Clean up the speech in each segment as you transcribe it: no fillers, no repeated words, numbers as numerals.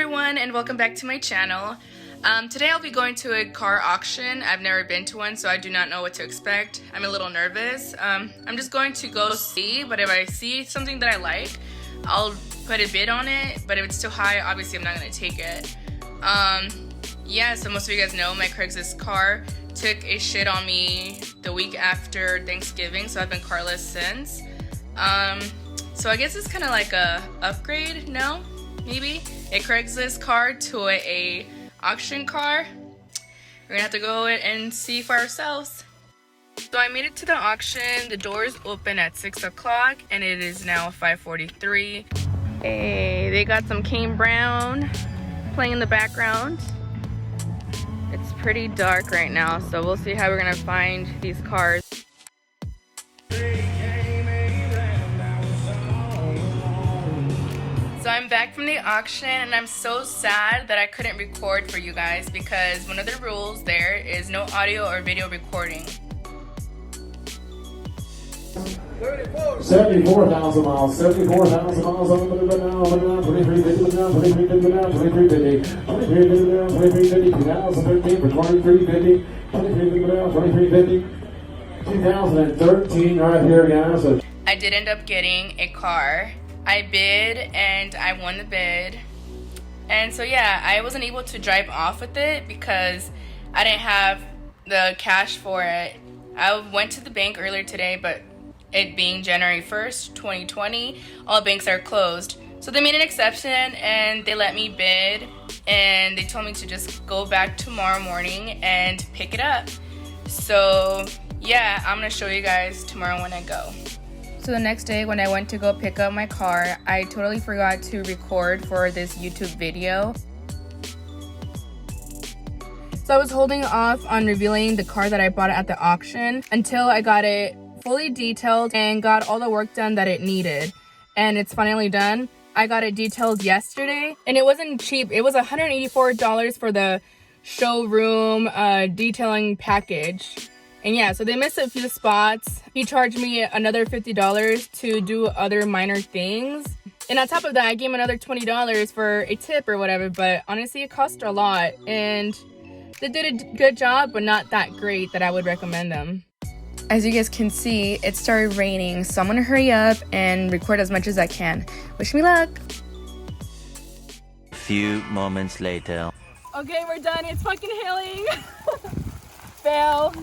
everyone, and welcome back to my channel. Today I'll be going to a car auction. I've never been to one, so I do not know what to expect. I'm a little nervous. I'm just going to go see, but if I see something that I like, I'll put a bid on it, but if it's too high, obviously I'm not going to take it. Yeah, so most of you guys know my Craigslist car took a shit on me the week after Thanksgiving, so I've been carless since. So I guess it's kind of like a upgrade, no? Maybe? A Craigslist car to a auction car. We're gonna have to go and see for ourselves. So I made it to the auction. The doors open at 6 o'clock and it is now 5:43. Hey, they got some Kane Brown playing in the background. It's pretty dark right now, so we'll see how we're gonna find these cars. So I'm back from the auction and I'm so sad that I couldn't record for you guys because one of the rules there is no audio or video recording. 74,000 miles, 74,000 miles on the now, 2350 now, 2350 now, 2350, 2350 now, 2013 for 2350, 2350 now, 2350, 2013 right here, guys. I did end up getting a car. I bid and I won the bid. And so yeah, I wasn't able to drive off with it because I didn't have the cash for it. I went to the bank earlier today, but it being January 1st, 2020, all banks are closed. So they made an exception and they let me bid and they told me to just go back tomorrow morning and pick it up. So yeah, I'm gonna show you guys tomorrow when I go. So the next day when I went to go pick up my car, I totally forgot to record for this YouTube video. So I was holding off on revealing the car that I bought at the auction until I got it fully detailed and got all the work done that it needed. And it's finally done. I got it detailed yesterday and it wasn't cheap. It was $184 for the showroom detailing package. And yeah, so they missed a few spots. He charged me another $50 to do other minor things. And on top of that, I gave him another $20 for a tip or whatever, but honestly, it cost a lot. And they did a good job, but not that great that I would recommend them. As you guys can see, it started raining, so I'm gonna hurry up and record as much as I can. Wish me luck. A few moments later. Okay, we're done. It's fucking hailing. Fail.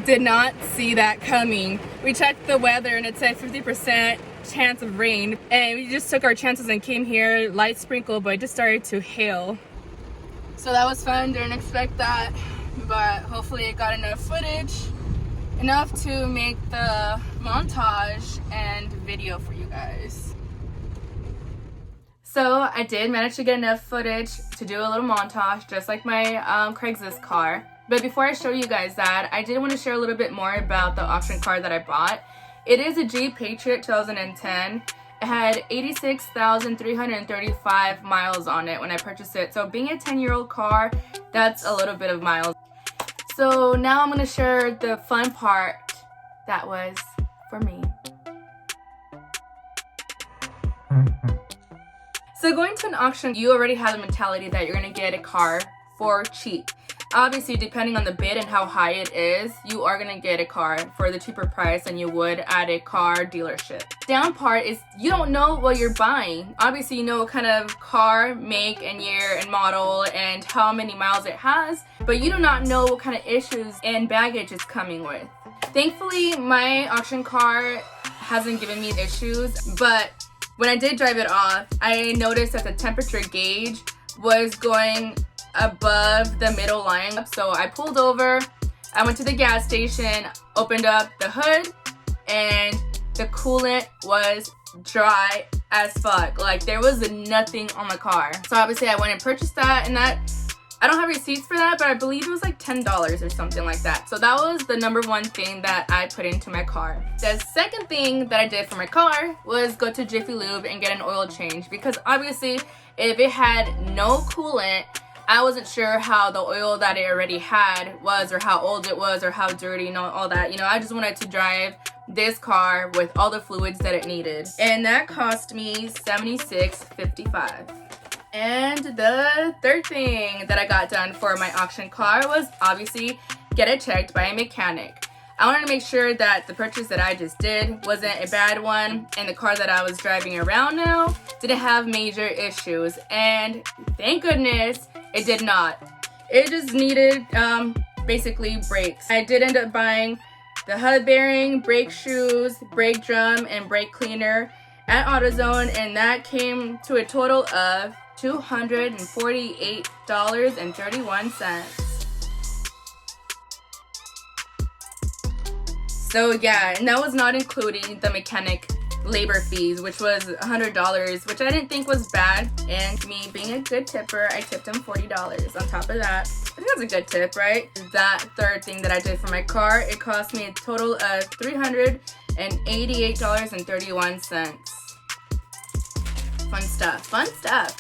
Did not see that coming. We checked the weather and it said 50% chance of rain, and we just took our chances and came here. Light sprinkle, but it just started to hail. So that was fun. Didn't expect that, but hopefully it got enough footage, enough to make the montage and video for you guys. So I did manage to get enough footage to do a little montage, just like my Craigslist car. But before I show you guys that, I did want to share a little bit more about the auction car that I bought. It is a Jeep Patriot 2010. It had 86,335 miles on it when I purchased it. So being a 10-year-old car, that's a little bit of miles. So now I'm going to share the fun part that was for me. So going to an auction, you already have the mentality that you're going to get a car for cheap. Obviously, depending on the bid and how high it is, you are gonna get a car for the cheaper price than you would at a car dealership. Down part is you don't know what you're buying. Obviously, you know what kind of car, make and year and model and how many miles it has, but you do not know what kind of issues and baggage it's coming with. Thankfully, my auction car hasn't given me issues, but when I did drive it off, I noticed that the temperature gauge was going above the middle line. So I pulled over, I went to the gas station, opened up the hood, and the coolant was dry as fuck. Like there was nothing on the car. So obviously I went and purchased that, and that I don't have receipts for that, but I believe it was like $10 or something like that. So that was the number one thing that I put into my car. The second thing that I did for my car was go to Jiffy Lube and get an oil change, because obviously if it had no coolant, I wasn't sure how the oil that it already had was, or how old it was, or how dirty, and all that. You know, I just wanted to drive this car with all the fluids that it needed. And that cost me $76.55. And the third thing that I got done for my auction car was obviously get it checked by a mechanic. I wanted to make sure that the purchase that I just did wasn't a bad one, and the car that I was driving around now didn't have major issues. And thank goodness it did not. It just needed basically brakes. I did end up buying the hub bearing, brake shoes, brake drum, and brake cleaner at AutoZone, and that came to a total of $248.31. So yeah, and that was not including the mechanic labor fees, which was $100, which I didn't think was bad. And me being a good tipper, I tipped him $40 on top of that. I think that's a good tip, right? That third thing that I did for my car, it cost me a total of $388.31. Fun stuff, fun stuff.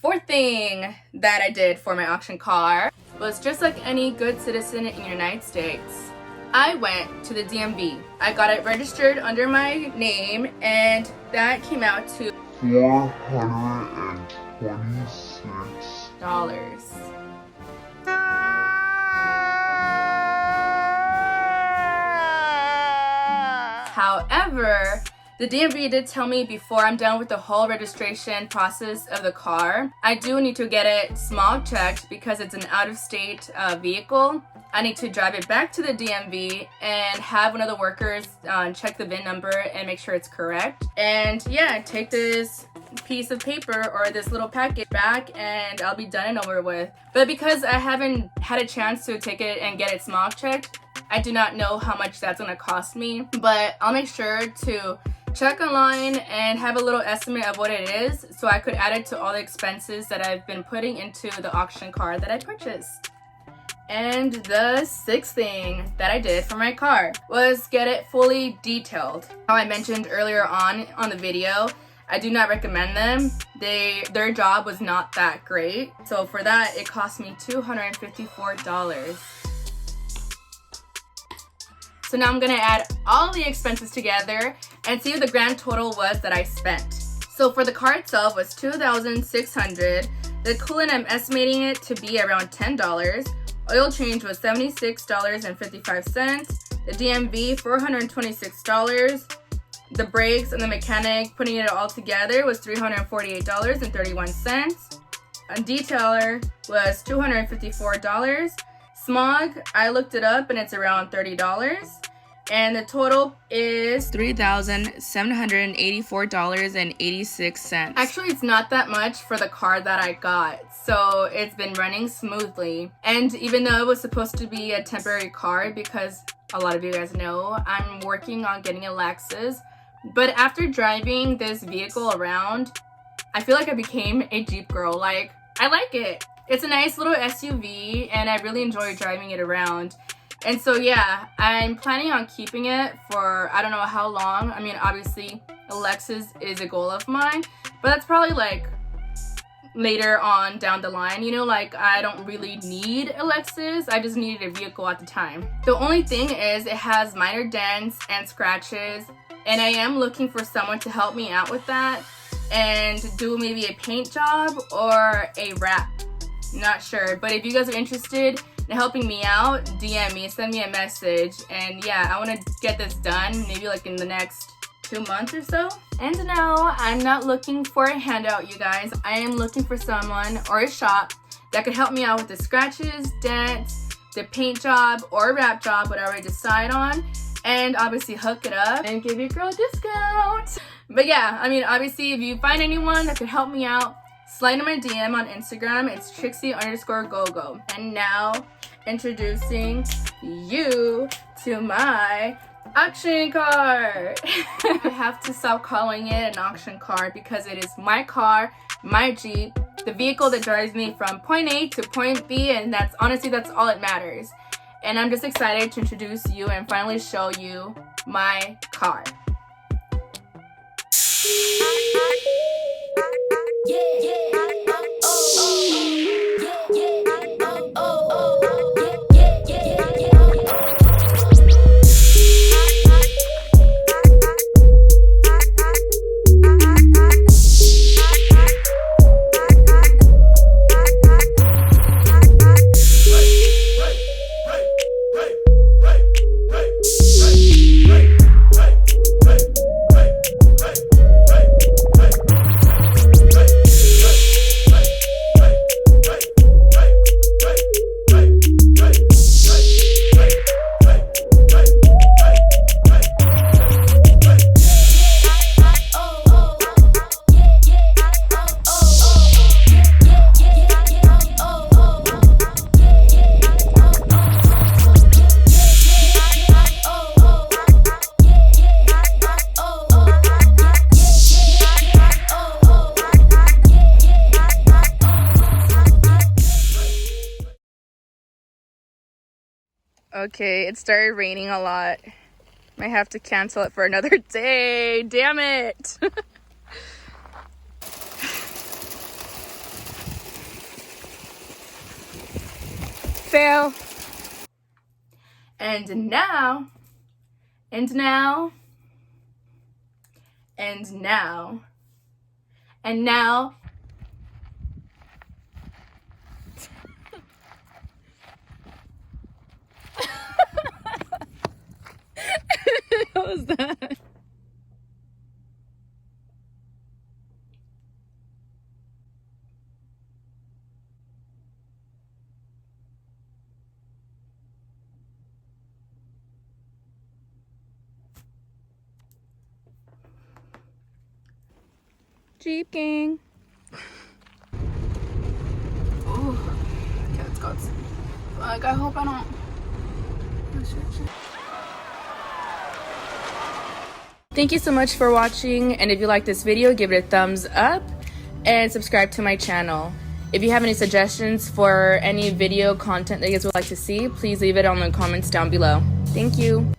Fourth thing that I did for my auction car was just like any good citizen in the United States. I went to the DMV. I got it registered under my name, and that came out to $426. However, the DMV did tell me before I'm done with the whole registration process of the car, I do need to get it smog checked because it's an out-of-state vehicle. I need to drive it back to the DMV and have one of the workers check the VIN number and make sure it's correct. And yeah, take this piece of paper or this little package back and I'll be done and over with. But because I haven't had a chance to take it and get it smog checked, I do not know how much that's gonna cost me. But I'll make sure to check online and have a little estimate of what it is so I could add it to all the expenses that I've been putting into the auction car that I purchased. And the sixth thing that I did for my car was get it fully detailed. How I mentioned earlier on the video, I do not recommend them. Their job was not that great. So for that, it cost me $254. So now I'm gonna add all the expenses together and see what the grand total was that I spent. So for the car itself was $2,600. The coolant, I'm estimating it to be around $10. Oil change was $76.55. The DMV, $426. The brakes and the mechanic, putting it all together, was $348.31. A detailer was $254. Smog, I looked it up and it's around $30. And the total is $3,784.86. Actually, it's not that much for the car that I got. So it's been running smoothly. And even though it was supposed to be a temporary car, because a lot of you guys know, I'm working on getting a Lexus. But after driving this vehicle around, I feel like I became a Jeep girl. Like, I like it. It's a nice little SUV and I really enjoy driving it around. And so yeah, I'm planning on keeping it for I don't know how long. I mean, obviously a Lexus is a goal of mine, but that's probably like later on down the line, you know, like I don't really need a Lexus, I just needed a vehicle at the time. The only thing is it has minor dents and scratches, and I am looking for someone to help me out with that and do maybe a paint job or a wrap. Not sure, but if you guys are interested in helping me out, DM me, send me a message, and yeah, I want to get this done maybe like in the next 2 months or so. And no, I'm not looking for a handout, you guys. I am looking for someone or a shop that could help me out with the scratches, dents, the paint job or wrap job, whatever I decide on, and obviously hook it up and give your girl a discount. But yeah, I mean, obviously if you find anyone that could help me out, slide in my DM on Instagram. It's Trixie_Gogo. And now introducing you to my auction car. I have to stop calling it an auction car because it is my car, my Jeep, the vehicle that drives me from point A to point B, and that's honestly, that's all that matters. And I'm just excited to introduce you and finally show you my car. Yeah, yeah, oh, oh, oh. Okay, it started raining a lot. Might have to cancel it for another day. Damn it. Fail. And now, and now, and now, and now. What was that? Jeep Gang. Oh, okay, let's go. Like, I hope I don't. Thank you so much for watching, and if you like this video, give it a thumbs up and subscribe to my channel. If you have any suggestions for any video content that you guys would like to see, please leave it on the comments down below. Thank you.